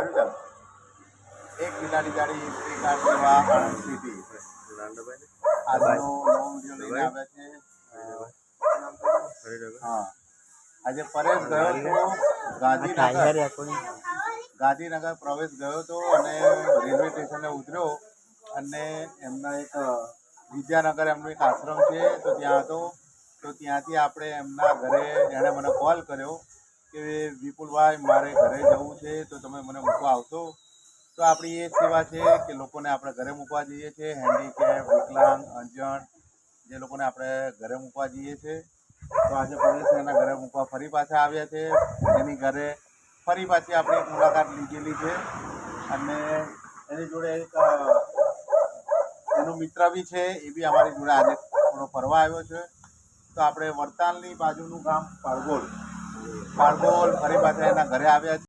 એક બિલાડી જાડી એક કાર સેવા આણંદ સિટી આજનો નવો વિડીયો લઈને આવ્યા છે. હા, આજે પરેશ ગયો હતો ગાંધીનગર પ્રવેશ ગયો હતો અને રેલવે સ્ટેશને ઉતર્યો અને એમના એક વિદ્યાનગર એમનો એક આશ્રમ છે તો ત્યાં હતો. તો ત્યાંથી આપણે એમના ઘરે એણે મને કોલ કર્યો કે વિપુલભાઈ મારે ઘરે જવું છે તો તમે મને મૂકવા આવશો. તો આપણી એ સેવા છે કે લોકોને આપણે ઘરે મૂકવા જઈએ છીએ, હેન્ડીકેપ, વિકલાંગ, અંજણ જે લોકોને આપણે ઘરે મૂકવા જઈએ છીએ. તો આજે પરેશ એના ઘરે મૂકવા ફરી પાછા આવ્યા છે. એની ઘરે ફરી પાછી આપણે એક મુલાકાત લીધેલી છે અને એની જોડે એક એનો મિત્ર બી છે, એ બી અમારી જોડે આજે થોડો ફરવા આવ્યો છે. તો આપણે વડતાલની બાજુનું ગામ પાળગોલ ફરી પાછા એના ઘરે આવ્યા છે.